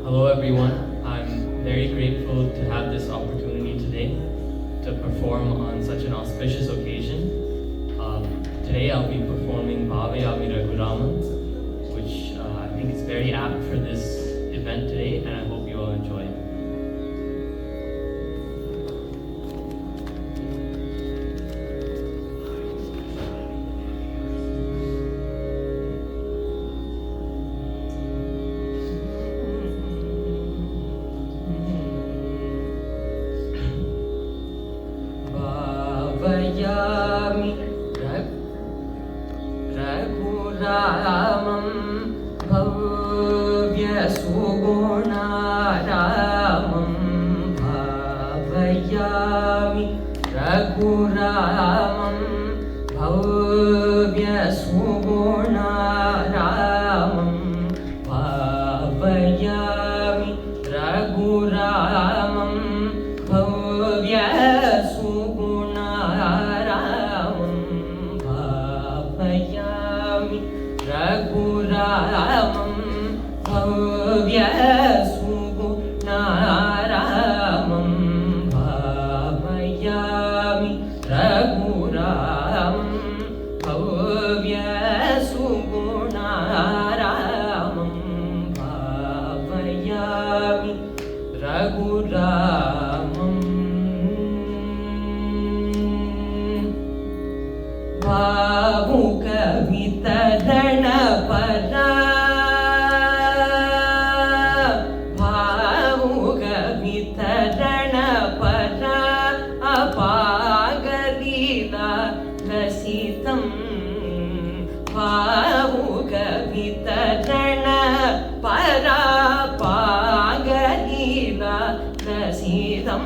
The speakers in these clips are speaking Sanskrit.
Hello everyone, I'm very grateful to have this opportunity today to perform on such an auspicious occasion. Today I'll be performing Bhavayami Raghuramam, which I think is very apt for this event today, and I hope you all enjoy it. Bhavayami Raghuramam Bhavya Sugunaramam Bhavayami Raghuramam Bhavya Sugunaramam Bhavayami Raghuramam Bhavya Raghuramam Bhavya Sugunaramam Bhavayami Raghuramam Bhavya Sugunaramam Bhavayami Raghuramam Bhavuka Vitarana Para Bhavuka Vitarana Para Apagalila Rasitam Bhavuka Vitarana Para Apagalila Rasitam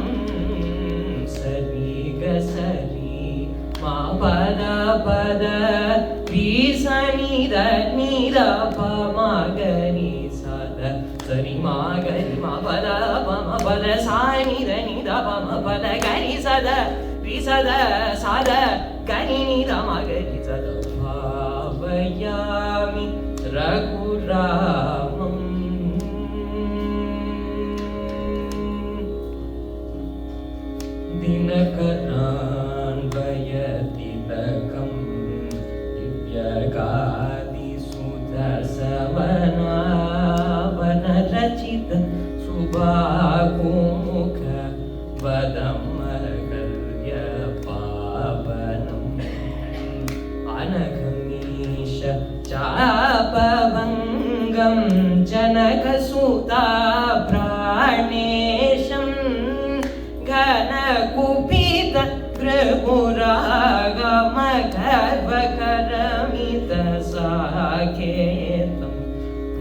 Sariga Sari Ma Pada Pada Risa Nida Nida Pa Ma Gani Sada Sari Ma Gani Ma Pada Pa Ma Pada Sa Nida Nida Pa Ma Pada Gani Sada Risada Sada Gani Nida Ma Gani Sada Bhavayami Raghuramam Dinakaran Vayatitakam Divyagadi Sudasavana Vanarachita Subhagumukha Vadamagalya Pavanam Anagamisha Chapavangam Janakasuta Pranesham Gana Kupita Prabhuragama Karvakaramita Saketam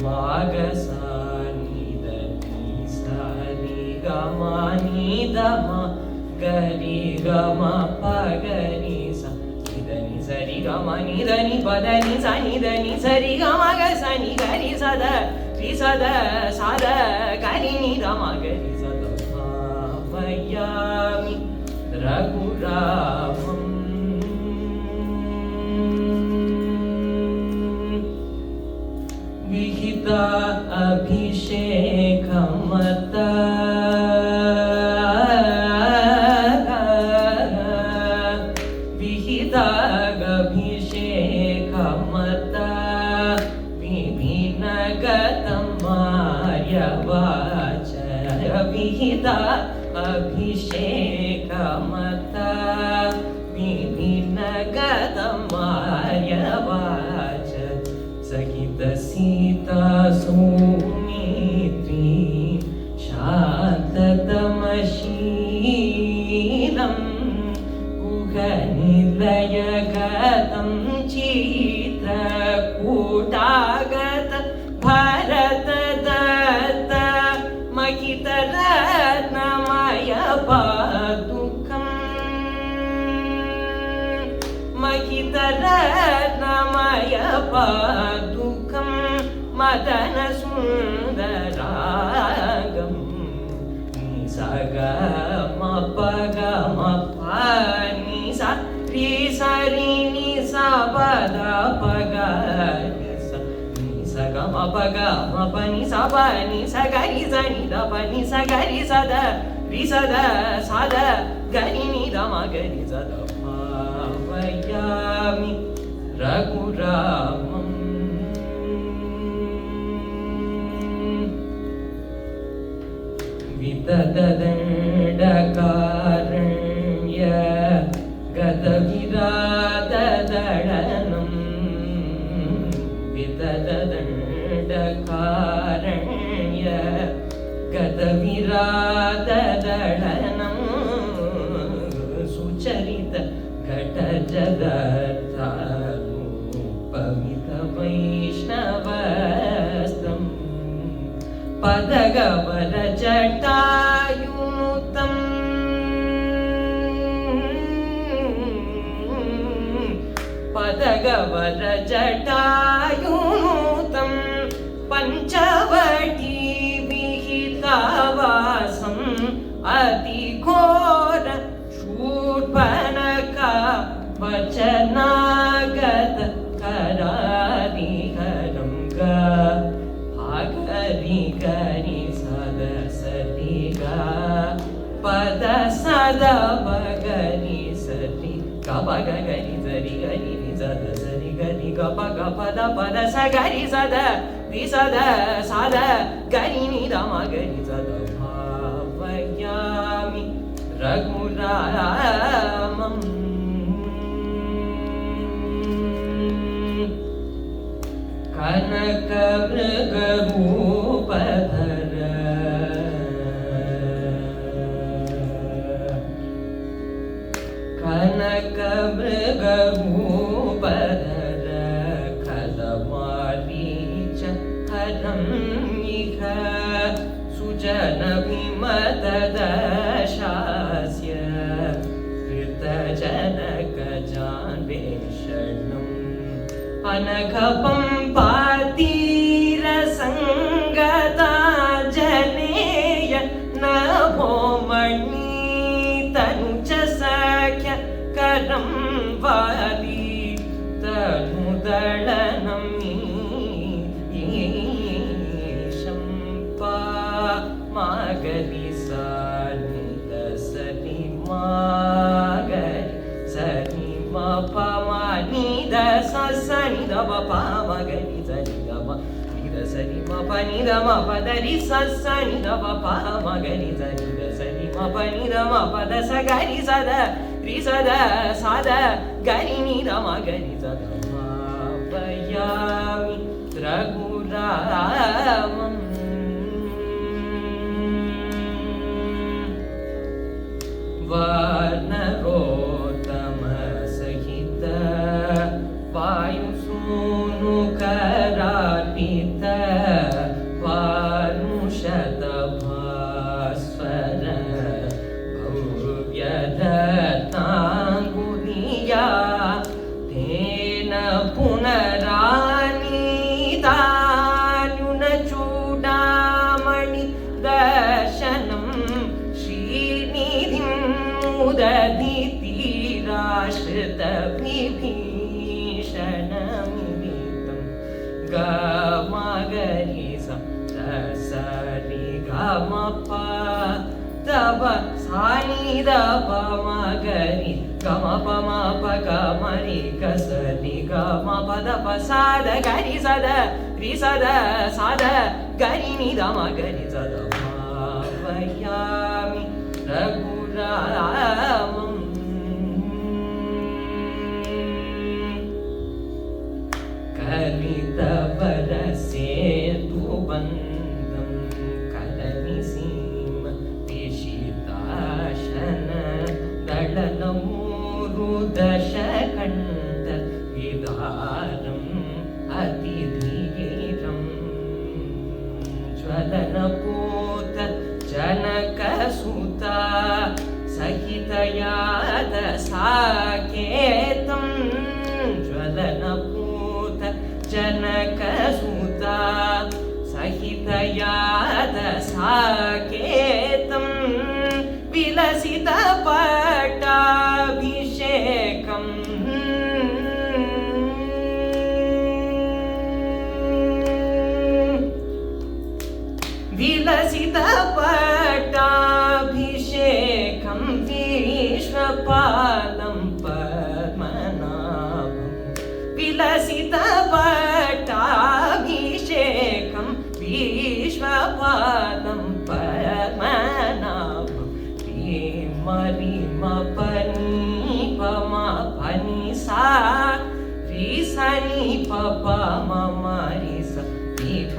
Magasanida Nisari Gama Nidama Gari Gama Paganisa Nidani Sari Gama Nidani Padani Sanidani Sari Gama Gasani Gari Sada Risada Sada Gari Nidama Gari Sada Bhavayami Raghuramam Vihita Abhishekhamata Vihita Abhishekhamata Vibhinagatam Maryavacha Vihita Abhishekhamata Vibhinagatam Maryavacha Sakita Sita Sumitri Shantatamashīlam Guhanidayagatam Chitra Kutagata Bharata Datta Makita Ratnamaya Padukam Makita Ratnamaya Padukam Madana Sundaragam Nisaga Mapaga Mapanisa Risari Nisa Pada Paga Nisa gama pa ga ma pa ni sa ga ni za ni da pa ni sa ga ri sa da sa da ga ni da ma ga ni za da bhavayami Raghuramam Vidadadandakaranya Gadaviradadadanam Vidadadandakaranya Gadaviradadadanam Sucharita Ghatajadatarupamita Vaishnavastam Padagavara Jatayunutam Padagavara Jatayunutam Panchavati Vihitavasam Adighora Shurpanaka Vachanagata Karadiharam Ga Agari Gari Sada Sadiga Pada Sada Bagari Sadi Gabaga Gari Zari Gari Sada Sadi Gari Gabaga Pada Pada Sagari Sada Sada Sada Gari Nidama Gari Sada Bhavayami Raghuramam Kanaka Mrigarupadhara Kanaka Mrigarupadhara Kalamaricha Haram Iha Sujana Vimatadashasya Krita Janaka Janveshanam Anagapam Patira Sangata Janeya Nabomani Tanuja Sakya Karam Vali Tanudalanami Shampa Magari Sanita Salimagari Salima Pamani Sani da ba pa ma ga ni da ni da ma ni da sani ma pa ni da ma pa da ri sa sa ni da ba pa ma ga ni da ni da sani ma pa ni da ma pa da sa ga ni sa da ri sa da ga ni da ma ga ni da ma Bhavayami Raghuramam Varnarotama Sahita Vayusunu Karapita Vanushata Bhasvara Bhavyadatanguliya Tena Punarani Danyuna Chudamani Darshanam Srinidhim Udaditi Rashrita Vibhishanamitam Gamagarisa Dasari Gamapa Daba Sani Daba Magari Gamapa Mapa Gamari Kasari Gamapa Daba Sada Gari Sada Risada Sada Gari Nida Magari Sada Bhavayami Raghuramam Kalita Varasetu Bandam Kalamisima Pishitashana Dalanamuru Dashakanta Vidaram Atidhiram Jvalanapota Janakasuta Sahitayata Saketam Jvalanapota Janakasuta Sahitayata Saketam Vilasita Pattabhishekam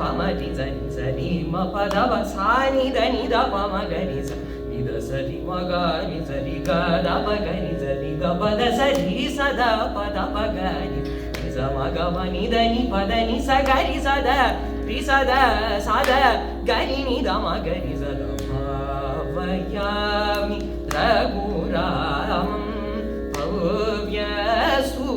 పమరి జని సరి మ పద సాని దని ద పమగరి స నిద సరి మగరి సరి గ ద పగరి సరి గ పద సరి సద పద పగరి నిజ మగ మని దని పద ని స గరి సద రి సద సద గరి ని ద మగరి సద భావయామి రఘురామం భవ్య సు